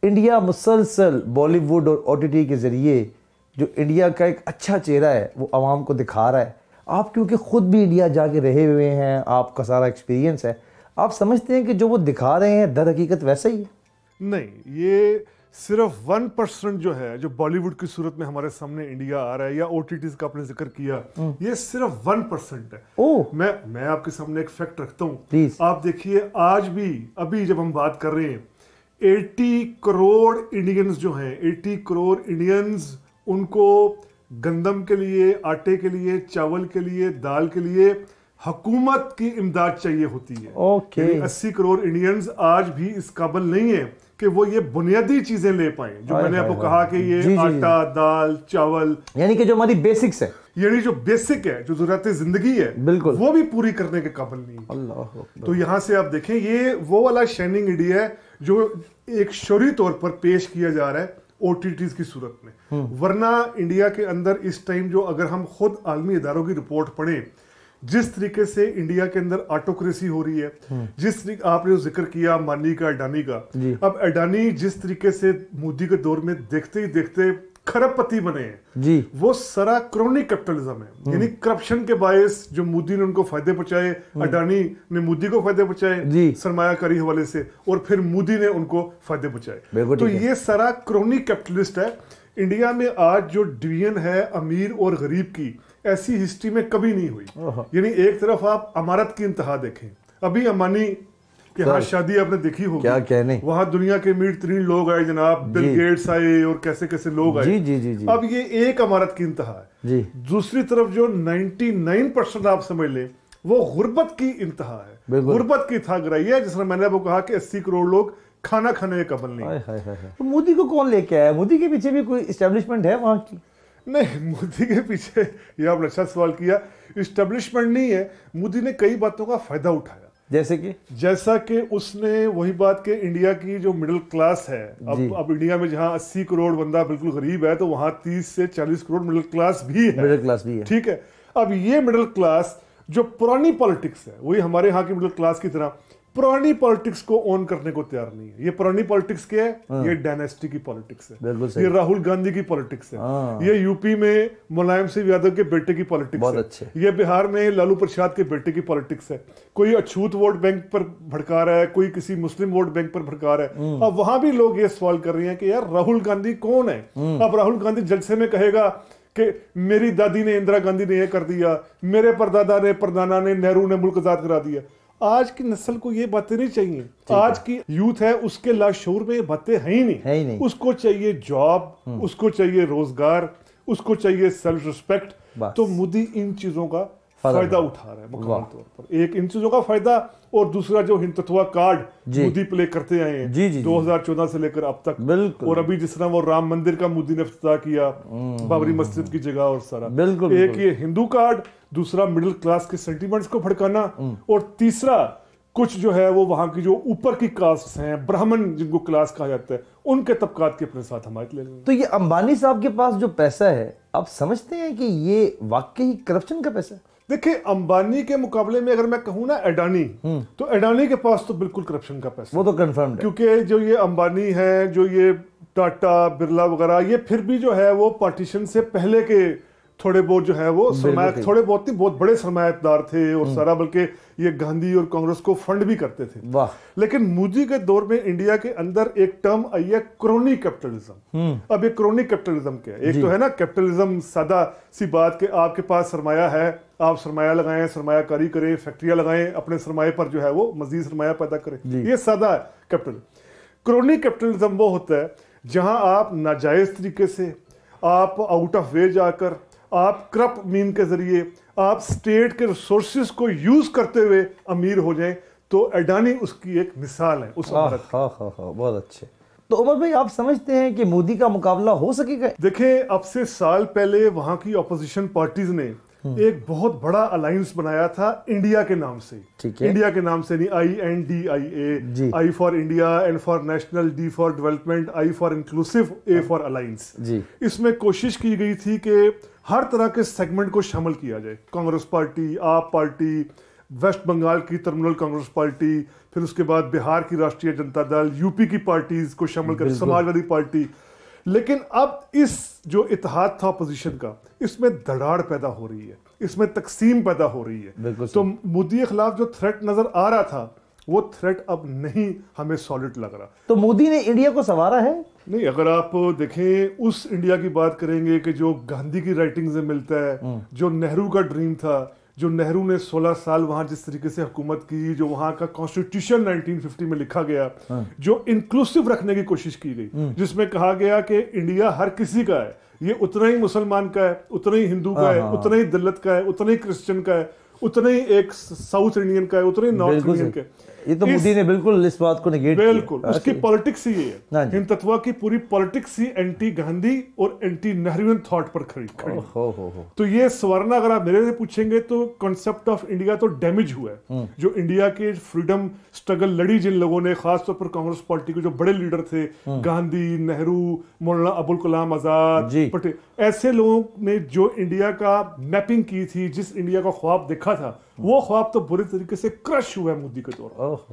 India मुसलसल बॉलीवुड और OTT के ज़रिए जो इंडिया का एक अच्छा चेहरा है वो आवाम को दिखा रहा है। आप क्योंकि ख़ुद भी इंडिया जाके रहे हुए हैं, आपका सारा एक्सपीरियंस है, आप समझते हैं कि जो वो दिखा रहे हैं दर हकीकत वैसा ही है? नहीं, ये सिर्फ 1% जो है, जो बॉलीवुड की सूरत में हमारे सामने इंडिया आ रहा है, या ओटीटीज का आपने जिक्र किया, ये सिर्फ 1% है। मैं आपके सामने एक फैक्ट रखता हूँ, आप देखिए आज भी, अभी जब हम बात कर रहे हैं 80 करोड़ इंडियंस जो हैं, 80 करोड़ इंडियंस, उनको गंदम के लिए, आटे के लिए, चावल के लिए, दाल के लिए हुकूमत की इमदाद चाहिए होती है। 80 करोड़ इंडियंस आज भी इस काबिल नहीं है कि वो ये बुनियादी चीजें ले पाए, जो मैंने आपको कहा कि ये आटा, दाल, चावल, यानी कि जो हमारी बेसिक्स है, यानी जो बेसिक है, जो जरूरत जिंदगी है, बिल्कुल वो भी पूरी करने के काबिल नहीं है। अल्लाह। तो यहां से आप देखें, ये वो वाला शाइनिंग इंडिया है जो एक शोरी तौर पर पेश किया जा रहा है ओटीटीज की सूरत में। वरना इंडिया के अंदर इस टाइम जो, अगर हम खुद आलमी इदारों की रिपोर्ट पढ़ें, जिस तरीके से इंडिया के अंदर ऑटोक्रेसी हो रही है, जिस तरीके आपने जिक्र किया अंबानी का, अडानी का, अब अडानी जिस तरीके से मोदी के दौर में देखते ही देखते खरबपति बने हैं जी, वो सारा क्रोनिक कैपिटलिज्म है। यानी करप्शन के बायस जो मोदी ने उनको फायदे पहुंचाए, अडानी ने मोदी को फायदे पहुंचाए सरमायाकारी हवाले से, और फिर मोदी ने उनको फायदे पहुंचाए। तो ये सारा क्रोनिक कैपिटलिस्ट है। इंडिया में आज जो डिवीजन है अमीर और गरीब की, ऐसी हिस्ट्री में कभी नहीं हुई। यानी एक तरफ आप अमारत की इंतहा देखें, अभी अंबानी के यहाँ शादी आपने देखी होगी, क्या कहने, वहां दुनिया के अमीर तरीन लोग आए जनाब, बिल गेट्स आए और कैसे कैसे लोग आए। जी। अब ये एक अमारत की इंतहा है जी। दूसरी तरफ जो 99% आप समझ लें, वो गुर्बत की इंतहा है, गुर्बत की था गराई है, जिसमें मैंने आपको कहा कि 80 करोड़ लोग खाना खाने के काबिल नहीं। तो मोदी को कौन लेके आया? मोदी के पीछे भी कोई एस्टेब्लिशमेंट है वहां की? नहीं, मोदी के पीछे, ये आपने अच्छा सवाल किया, एस्टेब्लिशमेंट नहीं है। मोदी ने कई बातों का फायदा उठाया, जैसा कि उसने वही बात कि इंडिया की जो मिडिल क्लास है, अब इंडिया में जहां 80 करोड़ बंदा बिल्कुल गरीब है, तो वहां 30 से 40 करोड़ मिडिल क्लास भी है। ठीक है, अब ये मिडिल क्लास जो पुरानी पॉलिटिक्स है, वही हमारे यहाँ की मिडिल क्लास की तरह पुरानी पॉलिटिक्स को ऑन करने को तैयार नहीं है। ये पुरानी पॉलिटिक्स क्या है? ये डायनेस्टी की पॉलिटिक्स है, ये राहुल गांधी की पॉलिटिक्स है, ये यूपी में मुलायम सिंह यादव के बेटे की पॉलिटिक्स है, ये बिहार में लालू प्रसाद के बेटे की पॉलिटिक्स है। कोई अछूत वोट बैंक पर भड़का रहा है, कोई किसी मुस्लिम वोट बैंक पर भड़का रहा है। अब वहां भी लोग ये सवाल कर रहे हैं कि यार राहुल गांधी कौन है? अब राहुल गांधी जलसे में कहेगा कि मेरी दादी ने, इंदिरा गांधी ने यह कर दिया, मेरे परदादा ने, परदाना ने, नेहरू ने मुल्क आजाद करा दिया। आज की नस्ल को ये बातें नहीं चाहिए। आज की यूथ है, उसके लाशूर में ये बातें है ही नहीं। उसको चाहिए जॉब, उसको चाहिए रोजगार, उसको चाहिए सेल्फ रिस्पेक्ट। तो मोदी इन चीजों का फायदा उठा रहा है मुकम्मल तौर पर। एक इन चीजों का फायदा, और दूसरा जो हिंदुत्व कार्ड मोदी प्ले करते आए हैं 2014 से लेकर अब तक, और अभी जिस तरह वो राम मंदिर का मोदी ने इफ्तिताह किया, बाबरी मस्जिद की जगह, और सारा एक ये हिंदू कार्ड, दूसरा मिडिल क्लास के सेंटिमेंट्स को भड़काना, और तीसरा कुछ जो है वो वहां की जो ऊपर की कास्ट हैं, ब्राह्मण जिनको क्लास कहा जाता है, उनके तबकात के अपने साथ हमायत ले लेंगे। तो ये अंबानी साहब के पास जो पैसा है, आप समझते हैं कि ये वाकई करप्शन का पैसा है? देखिए, अंबानी के मुकाबले में अगर मैं कहूँ ना अडानी, तो अडानी के पास तो बिल्कुल करप्शन का पैसा, वो तो कंफर्म है। क्योंकि जो ये अंबानी है, जो ये टाटा, बिरला वगैरह, ये फिर भी जो है वो पार्टीशन से पहले के थोड़े बहुत जो है वो थोड़े बहुत नहीं, बहुत बड़े सरमायादार थे, और सारा बल्कि ये गांधी और कांग्रेस को फंड भी करते थे। लेकिन मोदी के दौर में इंडिया के अंदर एक टर्म आई है क्रोनिक कैपिटलिज्म। अब ये क्रोनिक कैपिटलिज्म क्या है? एक तो है ना कैपिटलिज्म, सादा सी बात कि आपके पास सरमाया है, आप सरमाया लगाएं, सरमायाकारी करें, फैक्ट्रियां लगाएं, अपने सरमाए पर जो है वो मजीद सरमाया पैदा करें, ये सादा है कैपिटल। क्रोनिक कैपिटलिज्म वो होता है जहां आप नाजायज तरीके से, आप आउट ऑफ वे जाकर, आप करप्ट मीन के जरिए, आप स्टेट के रिसोर्सेज को यूज करते हुए अमीर हो जाएं। तो अडानी उसकी एक मिसाल है उस अमरत की। बहुत अच्छे। तो उमर भाई, आप समझते हैं कि मोदी का मुकाबला हो सकेगा? देखिए, अब से साल पहले वहां की ऑपोजिशन पार्टीज ने एक बहुत बड़ा अलायंस बनाया था इंडिया के नाम से। इंडिया के नाम से नहीं, INDIA, I for India, N for national, D for development, I for inclusive, A for alliance. इसमें कोशिश की गई थी कि हर तरह के सेगमेंट को शामिल किया जाए, कांग्रेस पार्टी, आप पार्टी, वेस्ट बंगाल की तृणमूल कांग्रेस पार्टी, फिर उसके बाद बिहार की राष्ट्रीय जनता दल, यूपी की पार्टीज को शामिल कर समाजवादी पार्टी। लेकिन अब इस जो इत्तेहाद था अपोजिशन का, इसमें दरार पैदा हो रही है, इसमें तकसीम पैदा हो रही है। तो मोदी के खिलाफ जो थ्रेट नजर आ रहा था वो थ्रेट अब नहीं हमें सॉलिड लग रहा। तो मोदी ने इंडिया को संवारा है? नहीं, अगर आप देखें उस इंडिया की बात करेंगे कि जो गांधी की राइटिंग से मिलता है, जो नेहरू का ड्रीम था, जो नेहरू ने 16 साल वहां जिस तरीके से हुकूमत की, जो वहां का कॉन्स्टिट्यूशन 1950 में लिखा गया, जो इंक्लूसिव रखने की कोशिश की गई, जिसमें कहा गया कि इंडिया हर किसी का है, ये उतना ही मुसलमान का है, उतना ही हिंदू का है, उतना ही दलित का है, उतना ही क्रिश्चियन का है, उतना ही एक साउथ इंडियन का है, उतना ही नॉर्थ इंडियन का है। ये तो मोदी ने बिल्कुल इस बात को नेगेट किया। बिल्कुल, उसकी पॉलिटिक्स ही है, हिंदुत्व की पूरी पॉलिटिक्स ही एंटी गांधी और एंटी नेहरूवियन थॉट पर खड़ी। तो ये सवरना अगर आप मेरे से पूछेंगे तो कॉन्सेप्ट ऑफ इंडिया तो डैमेज हुआ है। जो इंडिया के फ्रीडम स्ट्रगल लड़ी जिन लोगों ने, खासतौर पर कांग्रेस पार्टी के जो बड़े लीडर थे, गांधी, नेहरू, मौलाना अबुल कलाम आजाद, पटेल, ऐसे लोगों ने जो इंडिया का मैपिंग की थी, जिस इंडिया का ख्वाब देखा था, वो ख्वाब तो बुरी तरीके से क्रश हुआ है मोदी के दौर।